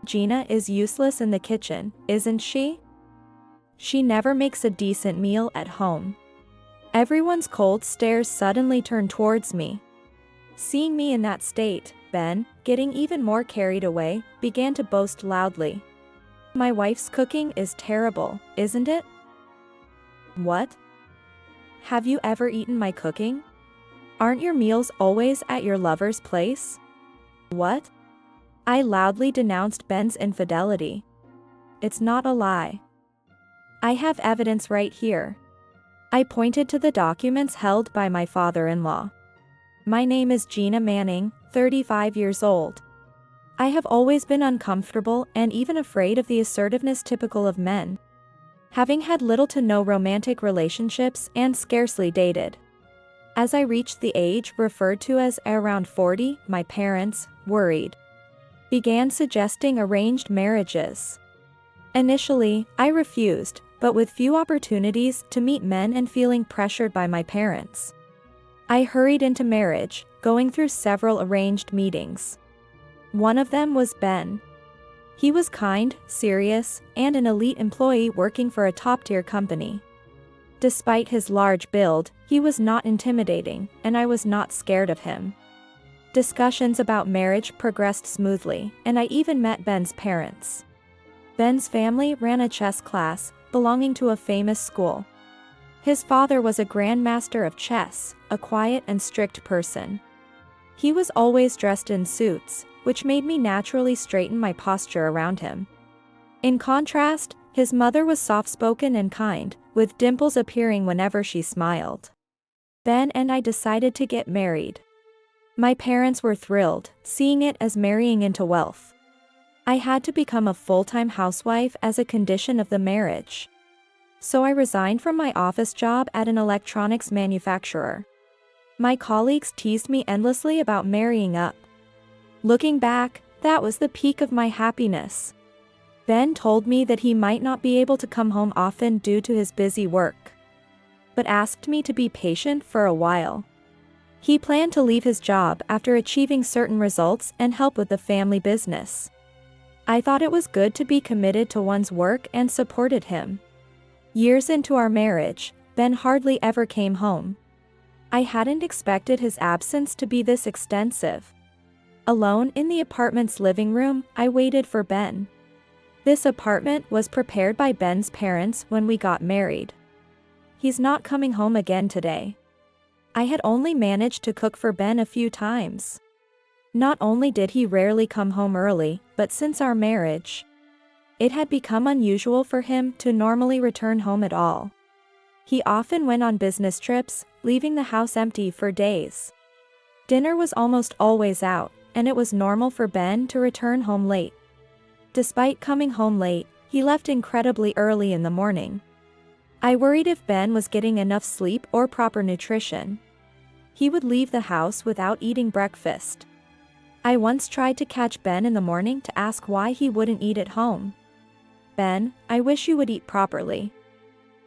Gina is useless in the kitchen, isn't she? She never makes a decent meal at home. Everyone's cold stares suddenly turn towards me. Seeing me in that state, Ben, getting even more carried away, began to boast loudly. My wife's cooking is terrible, isn't it? What? Have you ever eaten my cooking? Aren't your meals always at your lover's place? What? I loudly denounced Ben's infidelity. It's not a lie. I have evidence right here. I pointed to the documents held by my father-in-law. My name is Gina Manning, 35 years old. I have always been uncomfortable and even afraid of the assertiveness typical of men. Having had little to no romantic relationships and scarcely dated. As I reached the age referred to as around 40, my parents, worried, began suggesting arranged marriages. Initially, I refused, but with few opportunities to meet men and feeling pressured by my parents, I hurried into marriage, going through several arranged meetings. One of them was Ben. He was kind, serious, and an elite employee working for a top-tier company. Despite his large build, he was not intimidating, and I was not scared of him. Discussions about marriage progressed smoothly, and I even met Ben's parents. Ben's family ran a chess class, belonging to a famous school. His father was a grandmaster of chess, a quiet and strict person. He was always dressed in suits, which made me naturally straighten my posture around him. In contrast, his mother was soft-spoken and kind, with dimples appearing whenever she smiled. Ben and I decided to get married. My parents were thrilled, seeing it as marrying into wealth. I had to become a full-time housewife as a condition of the marriage. So I resigned from my office job at an electronics manufacturer. My colleagues teased me endlessly about marrying up. Looking back, that was the peak of my happiness. Ben told me that he might not be able to come home often due to his busy work, but asked me to be patient for a while. He planned to leave his job after achieving certain results and help with the family business. I thought it was good to be committed to one's work and supported him. Years into our marriage, Ben hardly ever came home. I hadn't expected his absence to be this extensive. Alone in the apartment's living room, I waited for Ben. This apartment was prepared by Ben's parents when we got married. He's not coming home again today. I had only managed to cook for Ben a few times. Not only did he rarely come home early, but since our marriage, it had become unusual for him to normally return home at all. He often went on business trips, leaving the house empty for days. Dinner was almost always out, and it was normal for Ben to return home late. Despite coming home late, he left incredibly early in the morning. I worried if Ben was getting enough sleep or proper nutrition. He would leave the house without eating breakfast. I once tried to catch Ben in the morning to ask why he wouldn't eat at home. Ben, I wish you would eat properly.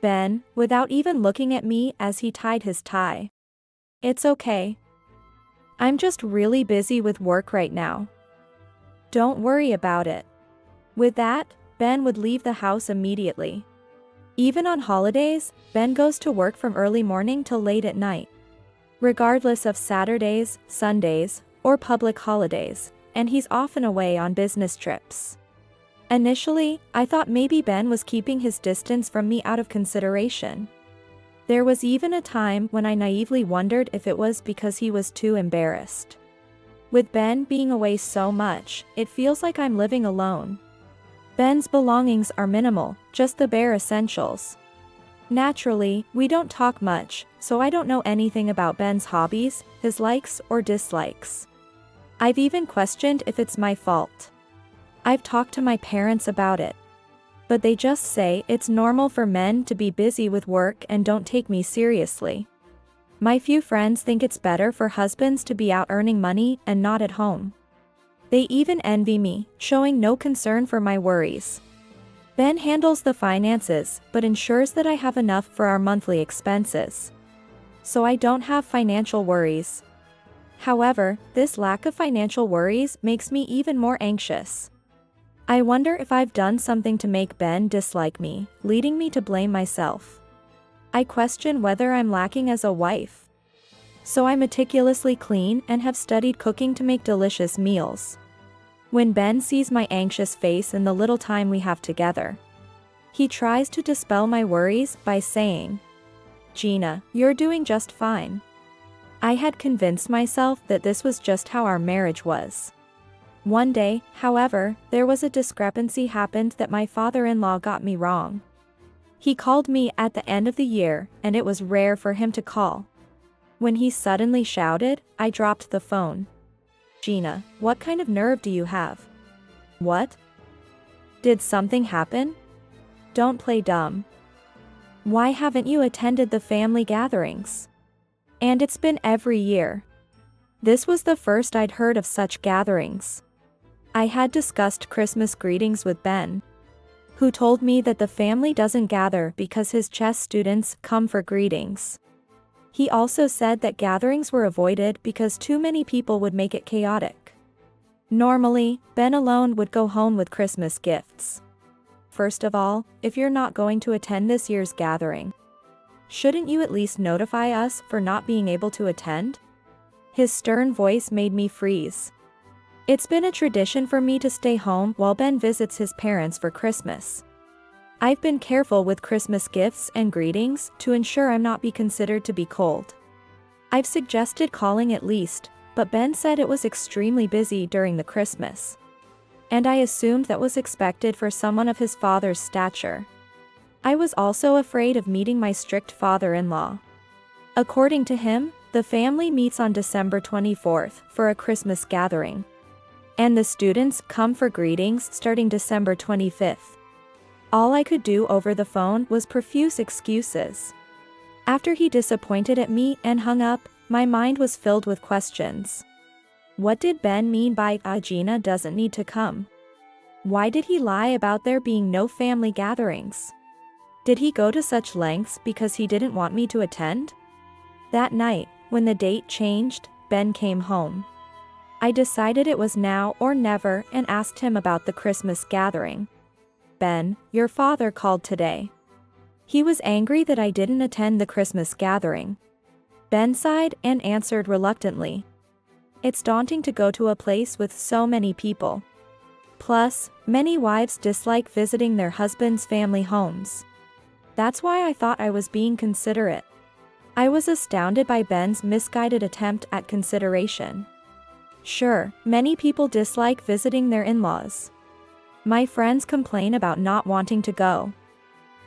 Ben, without even looking at me as he tied his tie. It's okay. I'm just really busy with work right now. Don't worry about it. With that, Ben would leave the house immediately. Even on holidays, Ben goes to work from early morning till late at night. Regardless of Saturdays, Sundays, or public holidays, and he's often away on business trips. Initially, I thought maybe Ben was keeping his distance from me out of consideration. There was even a time when I naively wondered if it was because he was too embarrassed. With Ben being away so much, it feels like I'm living alone. Ben's belongings are minimal, just the bare essentials. Naturally, we don't talk much, so I don't know anything about Ben's hobbies, his likes or dislikes. I've even questioned if it's my fault. I've talked to my parents about it, but they just say it's normal for men to be busy with work and don't take me seriously. My few friends think it's better for husbands to be out earning money and not at home. They even envy me, showing no concern for my worries. Ben handles the finances, but ensures that I have enough for our monthly expenses. So I don't have financial worries. However, this lack of financial worries makes me even more anxious. I wonder if I've done something to make Ben dislike me, leading me to blame myself. I question whether I'm lacking as a wife. So I meticulously clean and have studied cooking to make delicious meals. When Ben sees my anxious face in the little time we have together, he tries to dispel my worries by saying, "Gina, you're doing just fine." I had convinced myself that this was just how our marriage was. One day, however, there was a discrepancy happened that my father-in-law got me wrong. He called me at the end of the year, and it was rare for him to call. When he suddenly shouted, I dropped the phone. "Gina, what kind of nerve do you have?" "What? Did something happen?" "Don't play dumb. Why haven't you attended the family gatherings?" And it's been every year. This was the first I'd heard of such gatherings. I had discussed Christmas greetings with Ben, who told me that the family doesn't gather because his chess students come for greetings. He also said that gatherings were avoided because too many people would make it chaotic. Normally, Ben alone would go home with Christmas gifts. First of all, if you're not going to attend this year's gathering, shouldn't you at least notify us for not being able to attend? His stern voice made me freeze. It's been a tradition for me to stay home while Ben visits his parents for Christmas. I've been careful with Christmas gifts and greetings to ensure I'm not be considered to be cold. I've suggested calling at least, but Ben said it was extremely busy during the Christmas. And I assumed that was expected for someone of his father's stature. I was also afraid of meeting my strict father-in-law. According to him, the family meets on December 24th for a Christmas gathering, and the students come for greetings starting December 25th. All I could do over the phone was profuse excuses. After he disappointed at me and hung up, my mind was filled with questions. What did Ben mean by Gina doesn't need to come? Why did he lie about there being no family gatherings? Did he go to such lengths because he didn't want me to attend? That night, when the date changed, Ben came home. I decided it was now or never and asked him about the Christmas gathering. "Ben, your father called today. He was angry that I didn't attend the Christmas gathering." Ben sighed and answered reluctantly. "It's daunting to go to a place with so many people. Plus, many wives dislike visiting their husbands' family homes. That's why I thought I was being considerate." I was astounded by Ben's misguided attempt at consideration. Sure, many people dislike visiting their in-laws. My friends complain about not wanting to go.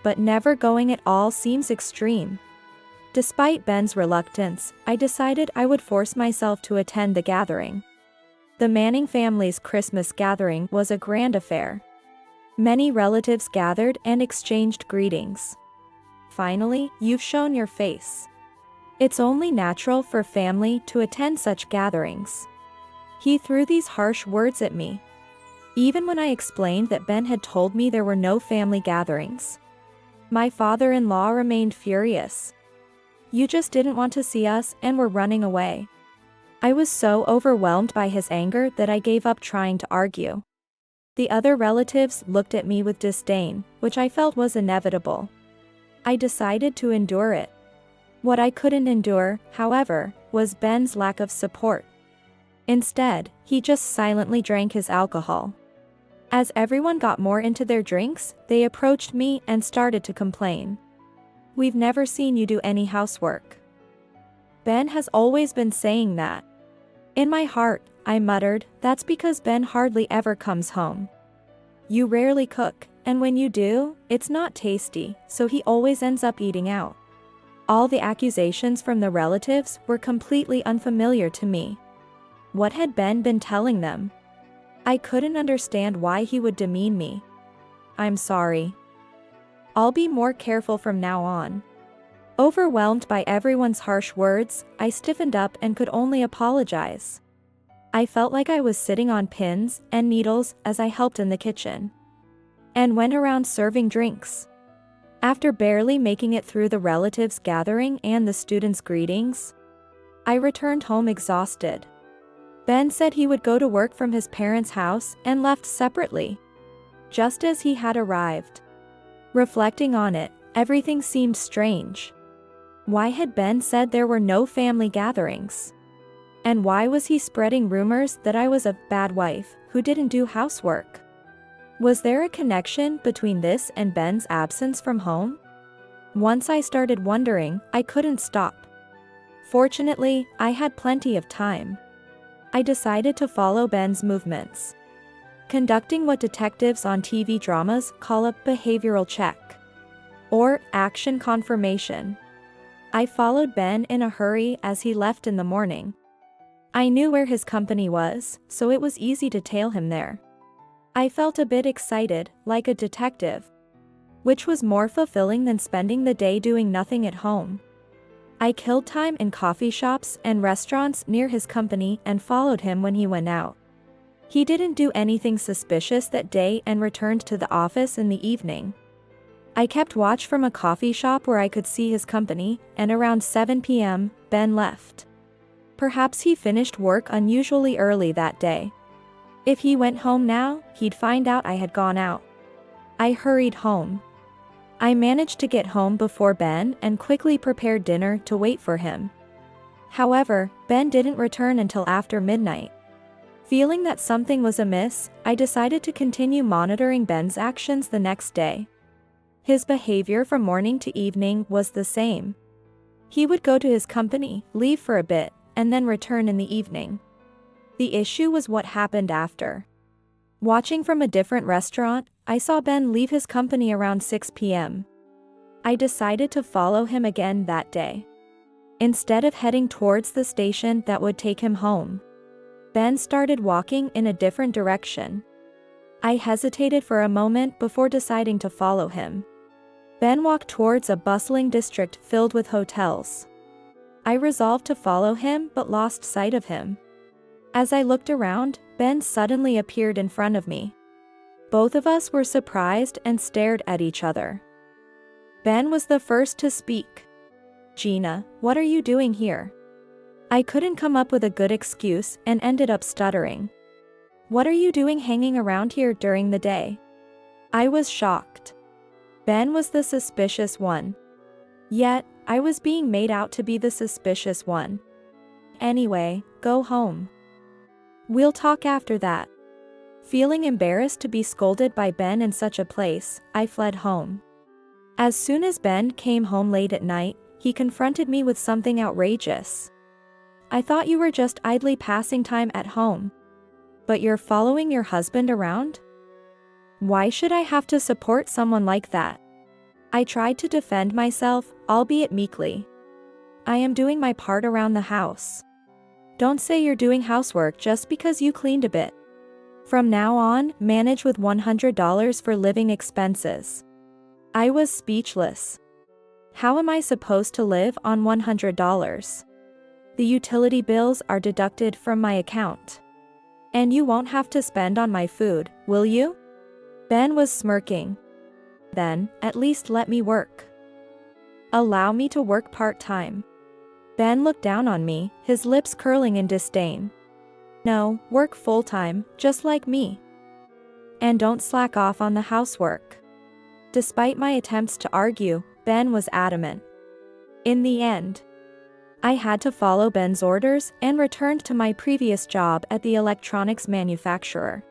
But never going at all seems extreme. Despite Ben's reluctance, I decided I would force myself to attend the gathering. The Manning family's Christmas gathering was a grand affair. Many relatives gathered and exchanged greetings. "Finally, you've shown your face. It's only natural for family to attend such gatherings." He threw these harsh words at me. Even when I explained that Ben had told me there were no family gatherings, my father-in-law remained furious. "You just didn't want to see us and were running away." I was so overwhelmed by his anger that I gave up trying to argue. The other relatives looked at me with disdain, which I felt was inevitable. I decided to endure it. What I couldn't endure, however, was Ben's lack of support. Instead, he just silently drank his alcohol. As everyone got more into their drinks, they approached me and started to complain. "We've never seen you do any housework. Ben has always been saying that." In my heart, I muttered, "That's because Ben hardly ever comes home. You rarely cook, and when you do, it's not tasty, so he always ends up eating out." All the accusations from the relatives were completely unfamiliar to me. What had Ben been telling them? I couldn't understand why he would demean me. "I'm sorry. I'll be more careful from now on." Overwhelmed by everyone's harsh words, I stiffened up and could only apologize. I felt like I was sitting on pins and needles as I helped in the kitchen and went around serving drinks. After barely making it through the relatives' gathering and the students' greetings, I returned home exhausted. Ben said he would go to work from his parents' house and left separately. just as he had arrived. Reflecting on it, everything seemed strange. Why had Ben said there were no family gatherings? And why was he spreading rumors that I was a bad wife who didn't do housework? Was there a connection between this and Ben's absence from home? Once I started wondering, I couldn't stop. Fortunately, I had plenty of time. I decided to follow Ben's movements, conducting what detectives on TV dramas call a behavioral check, or action confirmation. I followed Ben in a hurry as he left in the morning. I knew where his company was, so it was easy to tail him there. I felt a bit excited, like a detective, which was more fulfilling than spending the day doing nothing at home. I killed time in coffee shops and restaurants near his company and followed him when he went out. He didn't do anything suspicious that day and returned to the office in the evening. I kept watch from a coffee shop where I could see his company, and around 7 p.m., Ben left. Perhaps he finished work unusually early that day. If he went home now, he'd find out I had gone out. I hurried home. I managed to get home before Ben and quickly prepared dinner to wait for him. However, Ben didn't return until after midnight. Feeling that something was amiss, I decided to continue monitoring Ben's actions the next day. His behavior from morning to evening was the same. He would go to his company, leave for a bit, and then return in the evening. The issue was what happened after. Watching from a different restaurant, I saw Ben leave his company around 6 p.m. I decided to follow him again that day. Instead of heading towards the station that would take him home, Ben started walking in a different direction. I hesitated for a moment before deciding to follow him. Ben walked towards a bustling district filled with hotels. I resolved to follow him but lost sight of him. As I looked around, Ben suddenly appeared in front of me. Both of us were surprised and stared at each other. Ben was the first to speak. "Gina, what are you doing here?" I couldn't come up with a good excuse and ended up stuttering. "What are you doing hanging around here during the day?" I was shocked. Ben was the suspicious one. Yet, I was being made out to be the suspicious one. "Anyway, go home. We'll talk after that." Feeling embarrassed to be scolded by Ben in such a place, I fled home. As soon as Ben came home late at night, he confronted me with something outrageous. "I thought you were just idly passing time at home. But you're following your husband around? Why should I have to support someone like that?" I tried to defend myself, albeit meekly. "I am doing my part around the house. Don't say you're doing housework just because you cleaned a bit. From now on, manage with $100 for living expenses." I was speechless. How am I supposed to live on $100? The utility bills are deducted from my account. And you won't have to spend on my food, will you? Ben was smirking. "Then, at least let me work. Allow me to work part-time." Ben looked down on me, his lips curling in disdain. "No, work full-time, just like me. And don't slack off on the housework." Despite my attempts to argue, Ben was adamant. In the end, I had to follow Ben's orders and returned to my previous job at the electronics manufacturer.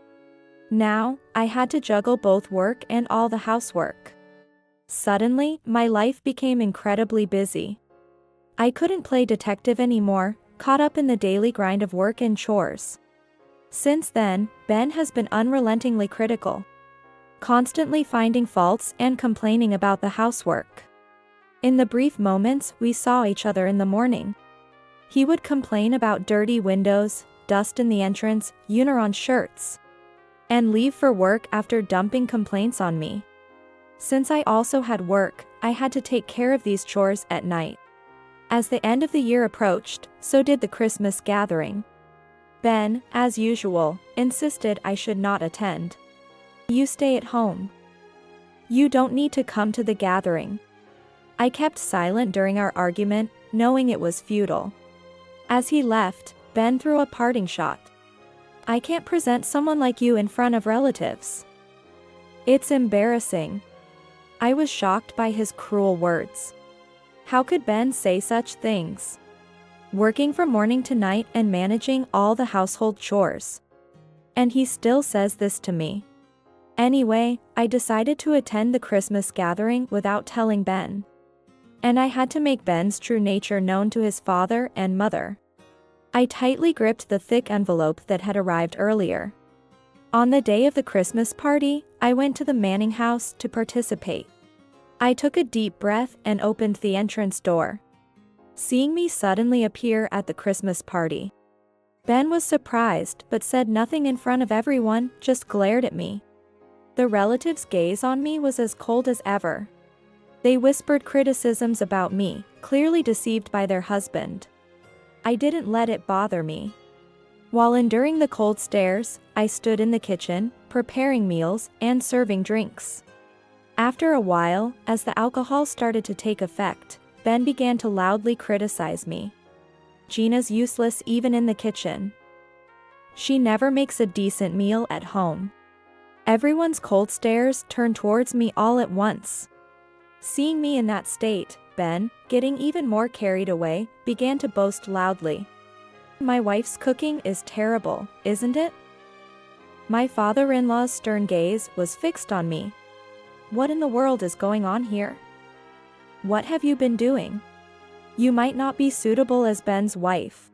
Now, I had to juggle both work and all the housework. Suddenly, my life became incredibly busy. I couldn't play detective anymore, caught up in the daily grind of work and chores. Since then, Ben has been unrelentingly critical, constantly finding faults and complaining about the housework. In the brief moments we saw each other in the morning, he would complain about dirty windows, dust in the entrance, unirun shirts, and leave for work after dumping complaints on me. Since I also had work, I had to take care of these chores at night. As the end of the year approached, so did the Christmas gathering. Ben, as usual, insisted I should not attend. "You stay at home. You don't need to come to the gathering." I kept silent during our argument, knowing it was futile. As he left, Ben threw a parting shot. "I can't present someone like you in front of relatives." It's embarrassing. I was shocked by his cruel words. How could Ben say such things? Working from morning to night and managing all the household chores. And he still says this to me. Anyway, I decided to attend the Christmas gathering without telling Ben. And I had to make Ben's true nature known to his father and mother. I tightly gripped the thick envelope that had arrived earlier. On the day of the Christmas party, I went to the Manning house to participate. I took a deep breath and opened the entrance door. Seeing me suddenly appear at the Christmas party. Ben was surprised but said nothing in front of everyone, just glared at me. The relatives' gaze on me was as cold as ever. They whispered criticisms about me, clearly deceived by their husband. I didn't let it bother me. While enduring the cold stares, I stood in the kitchen, preparing meals and serving drinks. After a while, as the alcohol started to take effect, Ben began to loudly criticize me. Gina's useless even in the kitchen. She never makes a decent meal at home. Everyone's cold stares turned towards me all at once. Seeing me in that state, Ben, getting even more carried away, began to boast loudly. My wife's cooking is terrible, isn't it? My father-in-law's stern gaze was fixed on me. What in the world is going on here? What have you been doing? You might not be suitable as Ben's wife.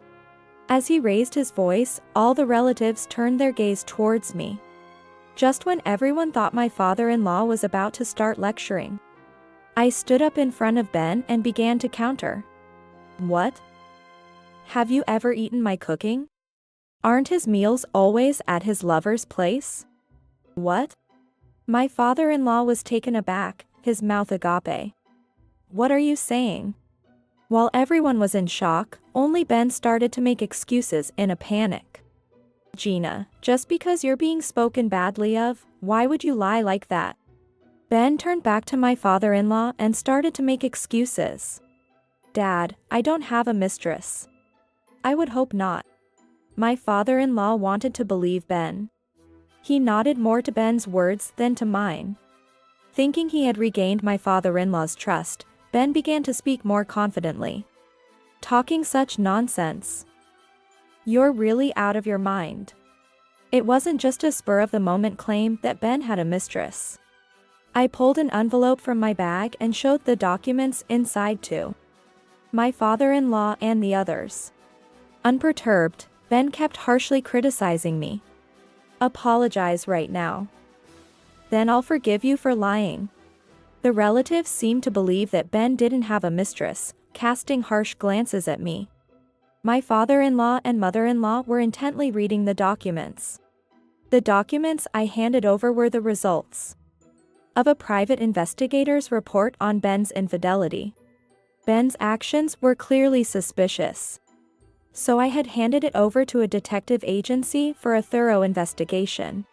As he raised his voice, all the relatives turned their gaze towards me. Just when everyone thought my father-in-law was about to start lecturing, I stood up in front of Ben and began to counter. What? Have you ever eaten my cooking? Aren't his meals always at his lover's place? What? My father-in-law was taken aback, his mouth agape. What are you saying? While everyone was in shock, only Ben started to make excuses in a panic. Gina, just because you're being spoken badly of, why would you lie like that? Ben turned back to my father-in-law and started to make excuses. Dad, I don't have a mistress. I would hope not. My father-in-law wanted to believe Ben. He nodded more to Ben's words than to mine. Thinking he had regained my father-in-law's trust, Ben began to speak more confidently. Talking such nonsense. You're really out of your mind. It wasn't just a spur-of-the-moment claim that Ben had a mistress. I pulled an envelope from my bag and showed the documents inside to my father-in-law and the others. Unperturbed, Ben kept harshly criticizing me. Apologize right now. Then I'll forgive you for lying. The relatives seemed to believe that Ben didn't have a mistress, casting harsh glances at me. My father-in-law and mother-in-law were intently reading the documents. The documents I handed over were the results of a private investigator's report on Ben's infidelity. Ben's actions were clearly suspicious. So I had handed it over to a detective agency for a thorough investigation.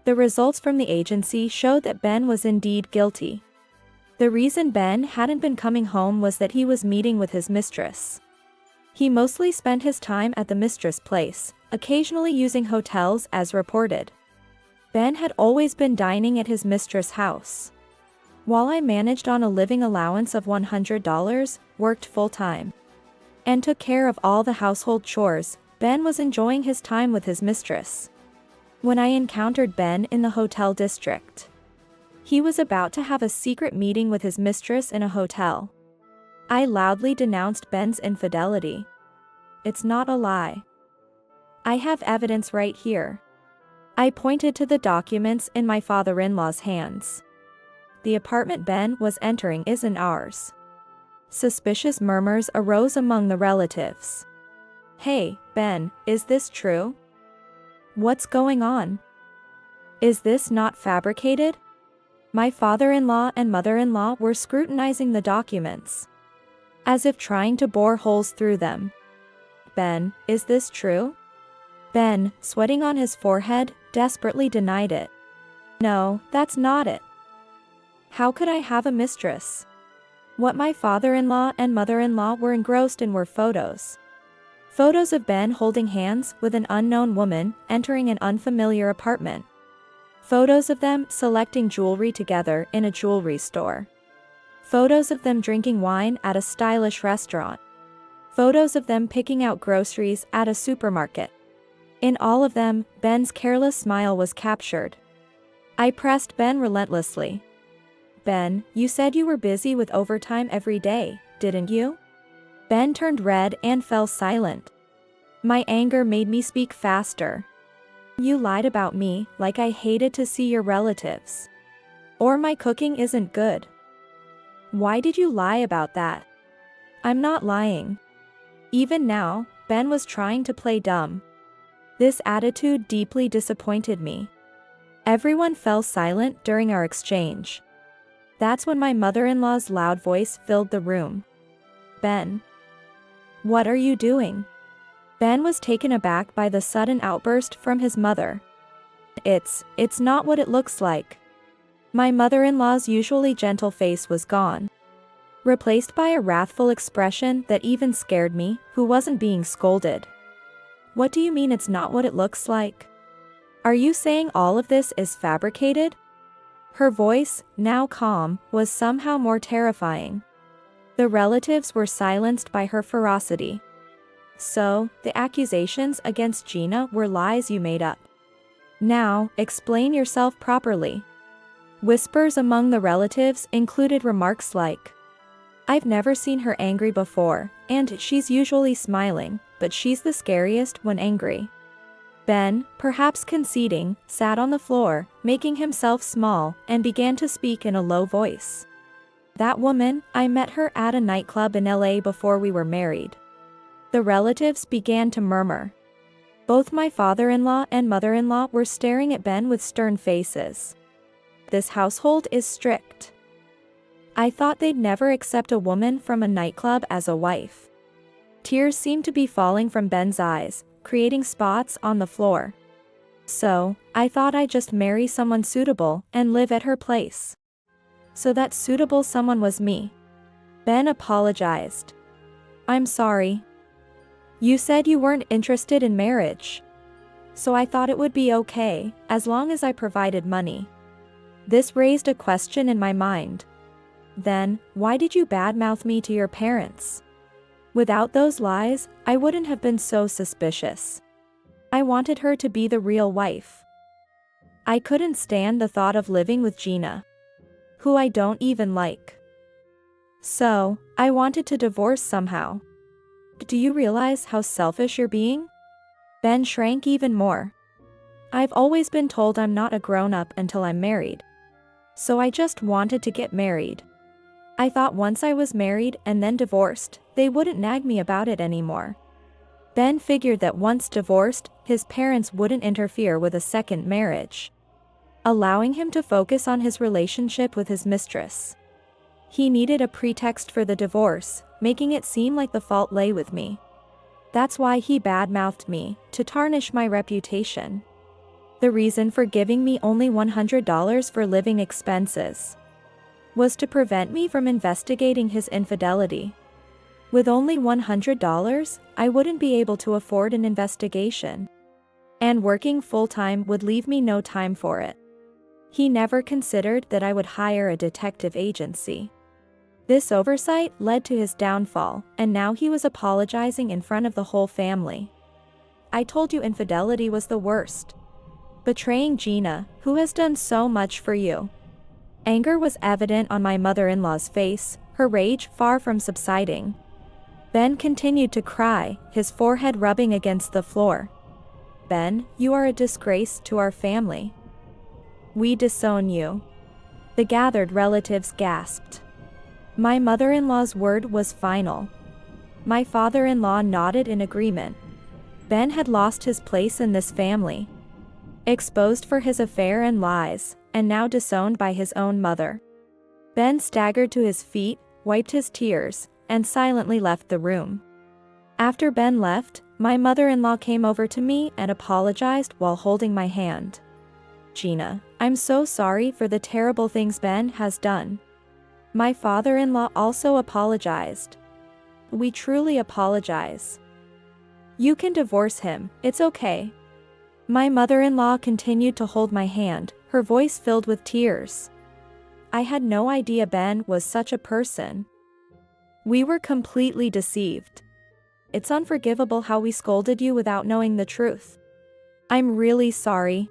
The results from the agency showed that Ben was indeed guilty. The reason Ben hadn't been coming home was that he was meeting with his mistress. He mostly spent his time at the mistress' place, occasionally using hotels as reported. Ben had always been dining at his mistress' house. While I managed on a living allowance of $100, worked full-time, and took care of all the household chores, Ben was enjoying his time with his mistress. When I encountered Ben in the hotel district, he was about to have a secret meeting with his mistress in a hotel. I loudly denounced Ben's infidelity. It's not a lie. I have evidence right here. I pointed to the documents in my father-in-law's hands. The apartment Ben was entering isn't ours. Suspicious murmurs arose among the relatives. Hey, Ben, is this true? What's going on? Is this not fabricated? My father-in-law and mother-in-law were scrutinizing the documents, as if trying to bore holes through them. Ben, is this true? Ben, sweating on his forehead, desperately denied it. No, that's not it. How could I have a mistress? What my father-in-law and mother-in-law were engrossed in were photos. Photos of Ben holding hands with an unknown woman entering an unfamiliar apartment. Photos of them selecting jewelry together in a jewelry store. Photos of them drinking wine at a stylish restaurant. Photos of them picking out groceries at a supermarket. In all of them, Ben's careless smile was captured. I pressed Ben relentlessly. Ben, you said you were busy with overtime every day, didn't you? Ben turned red and fell silent. My anger made me speak faster. You lied about me, like I hated to see your relatives. Or my cooking isn't good. Why did you lie about that? I'm not lying. Even now, Ben was trying to play dumb. This attitude deeply disappointed me. Everyone fell silent during our exchange. That's when my mother-in-law's loud voice filled the room. Ben. What are you doing? Ben was taken aback by the sudden outburst from his mother. It's not what it looks like. My mother-in-law's usually gentle face was gone, replaced by a wrathful expression that even scared me, who wasn't being scolded. What do you mean it's not what it looks like? Are you saying all of this is fabricated? Her voice, now calm, was somehow more terrifying. The relatives were silenced by her ferocity. So, the accusations against Gina were lies you made up. Now, explain yourself properly. Whispers among the relatives included remarks like, I've never seen her angry before, and she's usually smiling, but she's the scariest when angry. Ben, perhaps conceding, sat on the floor, making himself small, and began to speak in a low voice. That woman, I met her at a nightclub in LA before we were married. The relatives began to murmur. Both my father-in-law and mother-in-law were staring at Ben with stern faces. This household is strict. I thought they'd never accept a woman from a nightclub as a wife. Tears seemed to be falling from Ben's eyes, creating spots on the floor. So, I thought I'd just marry someone suitable and live at her place. So that suitable someone was me. Ben apologized. I'm sorry. You said you weren't interested in marriage. So I thought it would be okay, as long as I provided money. This raised a question in my mind. Then, why did you badmouth me to your parents? Without those lies, I wouldn't have been so suspicious. I wanted her to be the real wife. I couldn't stand the thought of living with Gina, who I don't even like. So, I wanted to divorce somehow. Do you realize how selfish you're being? Ben shrank even more. I've always been told I'm not a grown-up until I'm married. So I just wanted to get married. I thought once I was married and then divorced, they wouldn't nag me about it anymore. Ben figured that once divorced, his parents wouldn't interfere with a second marriage, allowing him to focus on his relationship with his mistress. He needed a pretext for the divorce, making it seem like the fault lay with me. That's why he badmouthed me, to tarnish my reputation. The reason for giving me only $100 for living expenses was to prevent me from investigating his infidelity. With only $100, I wouldn't be able to afford an investigation. And working full-time would leave me no time for it. He never considered that I would hire a detective agency. This oversight led to his downfall, and now he was apologizing in front of the whole family. I told you infidelity was the worst. Betraying Gina, who has done so much for you. Anger was evident on my mother-in-law's face, her rage far from subsiding. Ben continued to cry, his forehead rubbing against the floor. Ben, you are a disgrace to our family. We disown you. The gathered relatives gasped. My mother-in-law's word was final. My father-in-law nodded in agreement. Ben had lost his place in this family. Exposed for his affair and lies, and now disowned by his own mother. Ben staggered to his feet, wiped his tears, and silently left the room. After Ben left, my mother-in-law came over to me and apologized while holding my hand. Gina, I'm so sorry for the terrible things Ben has done. My father-in-law also apologized. We truly apologize. You can divorce him, it's okay. My mother-in-law continued to hold my hand, her voice filled with tears. I had no idea Ben was such a person. We were completely deceived. It's unforgivable how we scolded you without knowing the truth. I'm really sorry.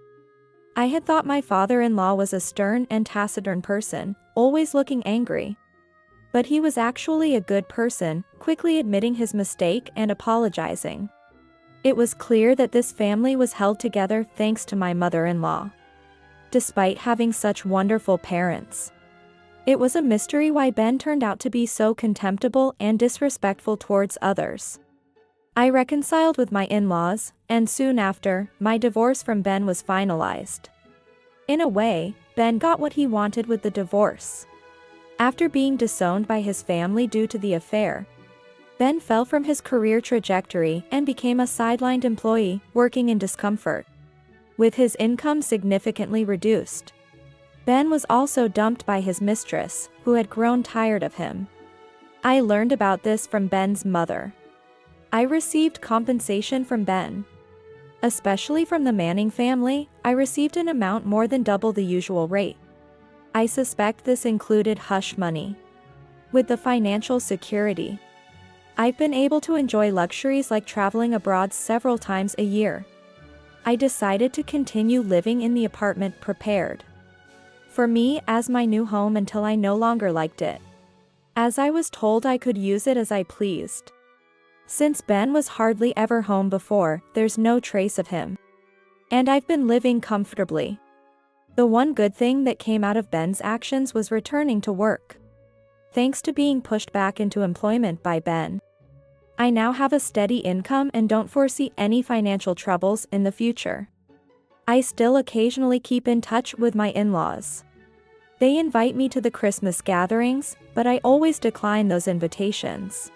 I had thought my father-in-law was a stern and taciturn person, always looking angry. But he was actually a good person, quickly admitting his mistake and apologizing. It was clear that this family was held together thanks to my mother-in-law. Despite having such wonderful parents, it was a mystery why Ben turned out to be so contemptible and disrespectful towards others. I reconciled with my in-laws, and soon after, my divorce from Ben was finalized. In a way, Ben got what he wanted with the divorce. After being disowned by his family due to the affair, Ben fell from his career trajectory and became a sidelined employee, working in discomfort. With his income significantly reduced, Ben was also dumped by his mistress, who had grown tired of him. I learned about this from Ben's mother. I received compensation from Ben. Especially from the Manning family, I received an amount more than double the usual rate. I suspect this included hush money. With the financial security, I've been able to enjoy luxuries like traveling abroad several times a year. I decided to continue living in the apartment prepared for me as my new home until I no longer liked it, as I was told I could use it as I pleased. Since Ben was hardly ever home before, there's no trace of him. And I've been living comfortably. The one good thing that came out of Ben's actions was returning to work. Thanks to being pushed back into employment by Ben, I now have a steady income and don't foresee any financial troubles in the future. I still occasionally keep in touch with my in-laws. They invite me to the Christmas gatherings, but I always decline those invitations.